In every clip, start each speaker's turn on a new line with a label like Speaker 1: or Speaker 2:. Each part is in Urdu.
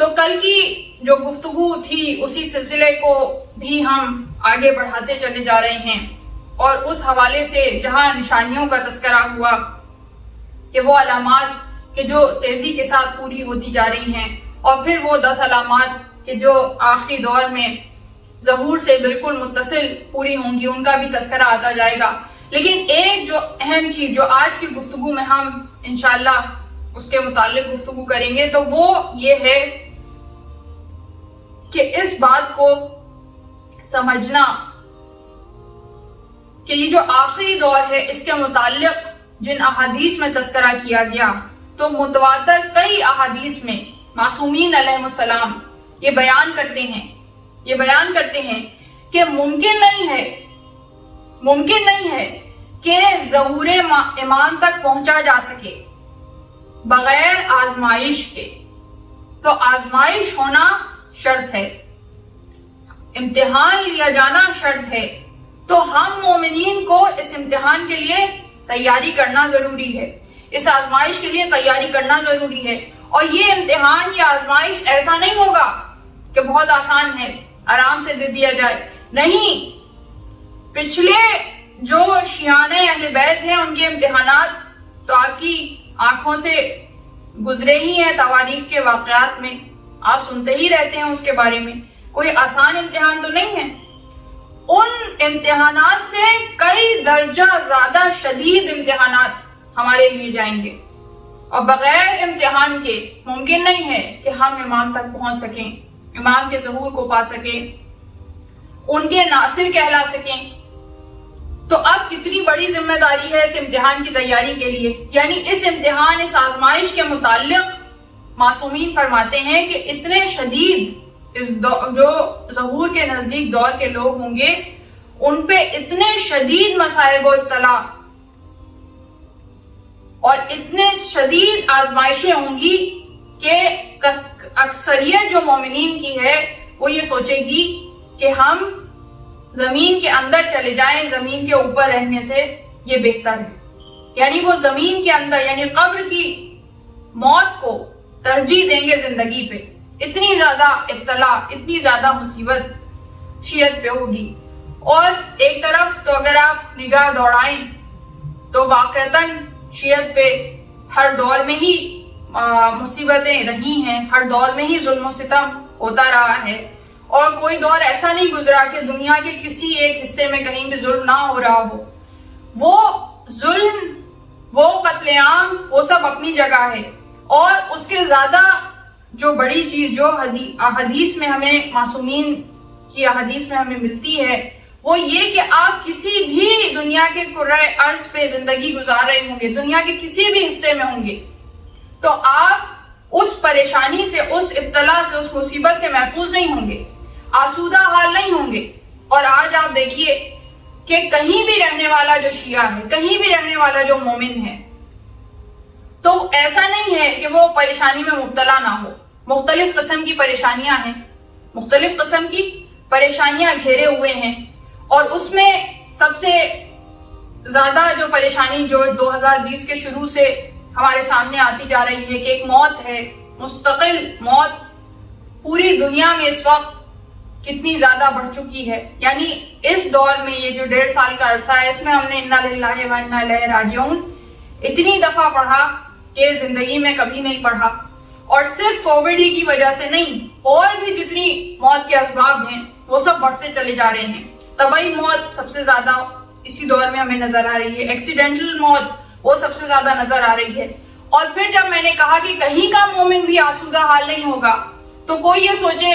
Speaker 1: تو کل کی جو گفتگو تھی اسی سلسلے کو بھی ہم آگے بڑھاتے چلے جا رہے ہیں، اور اس حوالے سے جہاں نشانیوں کا تذکرہ ہوا کہ وہ علامات کہ جو تیزی کے ساتھ پوری ہوتی جا رہی ہیں، اور پھر وہ 10 علامات کہ جو آخری دور میں ظہور سے بالکل متصل پوری ہوں گی، ان کا بھی تذکرہ آتا جائے گا۔ لیکن ایک جو اہم چیز جو آج کی گفتگو میں ہم انشاءاللہ اس کے متعلق گفتگو کریں گے تو وہ یہ ہے کہ اس بات کو سمجھنا کہ یہ جو آخری دور ہے اس کے متعلق جن احادیث میں تذکرہ کیا گیا، تو متواتر کئی احادیث میں معصومین علیہ السلام یہ بیان کرتے ہیں کہ ممکن نہیں ہے کہ ظہور امام تک پہنچا جا سکے بغیر آزمائش کے۔ تو آزمائش ہونا شرط ہے، امتحان لیا جانا شرط ہے، تو ہم مومنین کو اس امتحان کے لیے تیاری کرنا ضروری ہے، اس آزمائش کے لیے تیاری کرنا ضروری ہے۔ اور یہ امتحان، یہ آزمائش ایسا نہیں ہوگا کہ بہت آسان ہے، آرام سے دے دیا جائے، نہیں۔ پچھلے جو شیعان اہل بیت ہیں ان کے امتحانات تو آپ کی آنکھوں سے گزرے ہی ہیں، تواریخ کے واقعات میں آپ سنتے ہی رہتے ہیں اس کے بارے میں، کوئی آسان امتحان تو نہیں ہے۔ ان امتحانات سے کئی درجہ زیادہ شدید امتحانات ہمارے لیے جائیں گے، اور بغیر امتحان کے ممکن نہیں ہے کہ ہم امام تک پہنچ سکیں، امام کے ظہور کو پا سکیں، ان کے ناصر کہلا سکیں۔ تو اب کتنی بڑی ذمہ داری ہے اس امتحان کی تیاری کے لیے، یعنی اس امتحان، اس آزمائش کے متعلق معصومین فرماتے ہیں کہ اتنے شدید جو ظہور کے نزدیک دور کے لوگ ہوں گے ان پہ اتنے شدید مصائب و ابتلا اور اتنے شدید آزمائشیں ہوں گی کہ اکثریت جو مومنین کی ہے وہ یہ سوچے گی کہ ہم زمین کے اندر چلے جائیں، زمین کے اوپر رہنے سے یہ بہتر ہے، یعنی وہ زمین کے اندر یعنی قبر کی موت کو ترجیح دیں گے زندگی پہ۔ اتنی زیادہ ابتلا، اتنی زیادہ مصیبت شیعت پہ ہوگی۔ اور ایک طرف تو اگر آپ نگاہ دوڑائیں تو واقعتاً شیعت پہ ہر دور میں ہی مصیبتیں رہی ہیں، ہر دور میں ہی ظلم و ستم ہوتا رہا ہے، اور کوئی دور ایسا نہیں گزرا کہ دنیا کے کسی ایک حصے میں کہیں بھی ظلم نہ ہو رہا ہو۔ وہ ظلم، وہ قتل عام، وہ سب اپنی جگہ ہے، اور اس کے زیادہ جو بڑی چیز جو حدیث میں ہمیں، معصومین کی حدیث میں ہمیں ملتی ہے وہ یہ کہ آپ کسی بھی دنیا کے کرۂ ارض پہ زندگی گزار رہے ہوں گے، دنیا کے کسی بھی حصے میں ہوں گے، تو آپ اس پریشانی سے، اس ابتلا سے، اس مصیبت سے محفوظ نہیں ہوں گے، آسودہ حال نہیں ہوں گے۔ اور آج آپ دیکھیے کہ کہیں بھی رہنے والا جو شیعہ ہے، کہیں بھی رہنے والا جو مومن ہے، تو ایسا نہیں ہے کہ وہ پریشانی میں مبتلا نہ ہو۔ مختلف قسم کی پریشانیاں ہیں، مختلف قسم کی پریشانیاں گھیرے ہوئے ہیں، اور اس میں سب سے زیادہ جو پریشانی جو 2020 کے شروع سے ہمارے سامنے آتی جا رہی ہے کہ ایک موت ہے، مستقل موت پوری دنیا میں اس وقت کتنی زیادہ بڑھ چکی ہے۔ یعنی اس دور میں یہ جو 1.5 سال کا عرصہ ہے، اس میں ہم نے انا للہ و انا الیہ راجعون اتنی دفعہ پڑھا کہ زندگی میں کبھی نہیں پڑھا، اور صرف کووڈ ہی کی وجہ سے نہیں، اور بھی جتنی موت کے اسباب ہیں وہ سب بڑھتے چلے جا رہے ہیں۔ طبعی موت سب سے زیادہ اسی دور میں ہمیں نظر آ رہی ہے، ایکسیڈنٹل موت وہ سب سے زیادہ نظر آ رہی ہے۔ اور پھر جب میں نے کہا کہ کہیں کا مومن بھی آسودہ حال نہیں ہوگا، تو کوئی یہ سوچے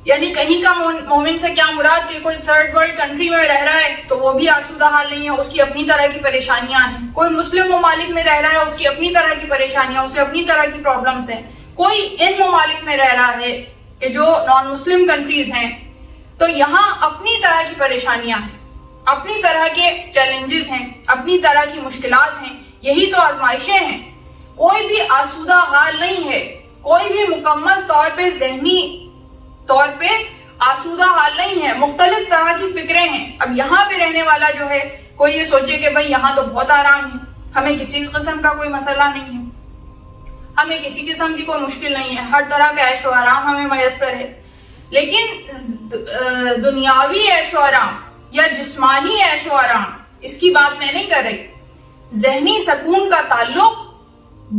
Speaker 1: یعنی کہیں کا مومن سے کیا مراد کہ کوئی تھرڈ ورلڈ کنٹری میں رہ رہا ہے تو وہ بھی آسودہ حال نہیں ہے، اس کی اپنی طرح کی پریشانیاں ہیں۔ کوئی مسلم ممالک میں رہ رہا ہے، اس کی اپنی طرح کی پریشانیاں، اسے اپنی طرح کی پرابلمز ہیں۔ کوئی ان ممالک میں رہ رہا ہے کہ جو نان مسلم کنٹریز ہیں، تو یہاں اپنی طرح کی پریشانیاں ہیں، اپنی طرح کے چیلنجز ہیں، اپنی طرح کی مشکلات ہیں، یہی تو آزمائشیں ہیں۔ کوئی بھی آسودہ حال نہیں ہے، کوئی بھی مکمل طور پہ ذہنی طور پہ آسودہ حال نہیں ہے، مختلف طرح کی فکریں ہیں۔ اب یہاں پہ رہنے والا جو ہے کوئی یہ سوچے کہ بھئی یہاں تو بہت آرام ہے، ہمیں کسی قسم کا کوئی مسئلہ نہیں ہے، ہمیں کسی قسم کی کوئی مشکل نہیں ہے، ہر طرح کا عیش و آرام ہمیں میسر ہے، لیکن دنیاوی عیش و آرام یا جسمانی عیش و آرام اس کی بات میں نہیں کر رہی۔ ذہنی سکون کا تعلق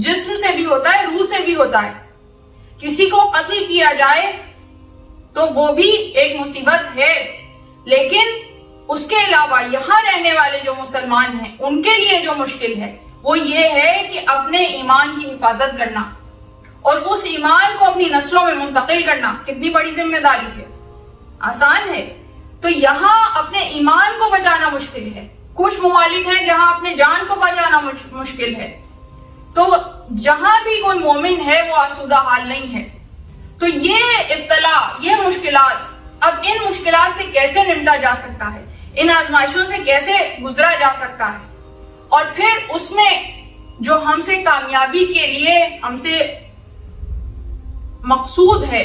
Speaker 1: جسم سے بھی ہوتا ہے، روح سے بھی ہوتا ہے۔ کسی کو قتل کیا جائے تو وہ بھی ایک مصیبت ہے، لیکن اس کے علاوہ یہاں رہنے والے جو مسلمان ہیں ان کے لیے جو مشکل ہے وہ یہ ہے کہ اپنے ایمان کی حفاظت کرنا اور اس ایمان کو اپنی نسلوں میں منتقل کرنا کتنی بڑی ذمہ داری ہے۔ آسان ہے؟ تو یہاں اپنے ایمان کو بچانا مشکل ہے۔ کچھ ممالک ہیں جہاں اپنے جان کو بچانا مشکل ہے۔ تو جہاں بھی کوئی مومن ہے وہ آسودہ حال نہیں ہے۔ تو یہ ابتلا، یہ مشکلات، اب ان مشکلات سے کیسے نمٹا جا سکتا ہے، ان آزمائشوں سے کیسے گزرا جا سکتا ہے، اور پھر اس میں جو ہم سے کامیابی کے لیے ہم سے مقصود ہے،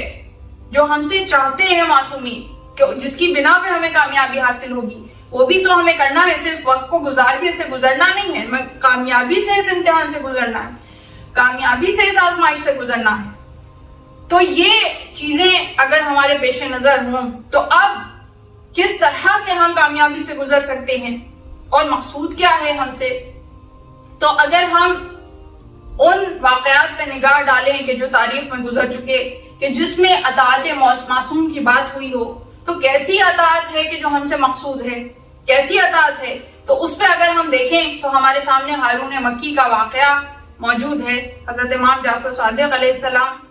Speaker 1: جو ہم سے چاہتے ہیں معصومین کہ جس کی بنا پہ ہمیں کامیابی حاصل ہوگی، وہ بھی تو ہمیں کرنا ہے۔ صرف وقت کو گزار کے سے گزرنا نہیں ہے، ہمیں کامیابی سے اس امتحان سے گزرنا ہے، کامیابی سے اس آزمائش سے گزرنا ہے۔ تو یہ چیزیں اگر ہمارے پیش نظر ہوں تو اب کس طرح سے ہم کامیابی سے گزر سکتے ہیں اور مقصود کیا ہے ہم سے، تو اگر ہم ان واقعات پہ نگاہ ڈالیں کہ جو تاریخ میں گزر چکے، کہ جس میں اطاعت معصوم کی بات ہوئی ہو، تو کیسی اطاعت ہے کہ جو ہم سے مقصود ہے، کیسی اطاعت ہے، تو اس پہ اگر ہم دیکھیں تو ہمارے سامنے ہارون مکی کا واقعہ موجود ہے۔ حضرت امام جعفر صادق علیہ السلام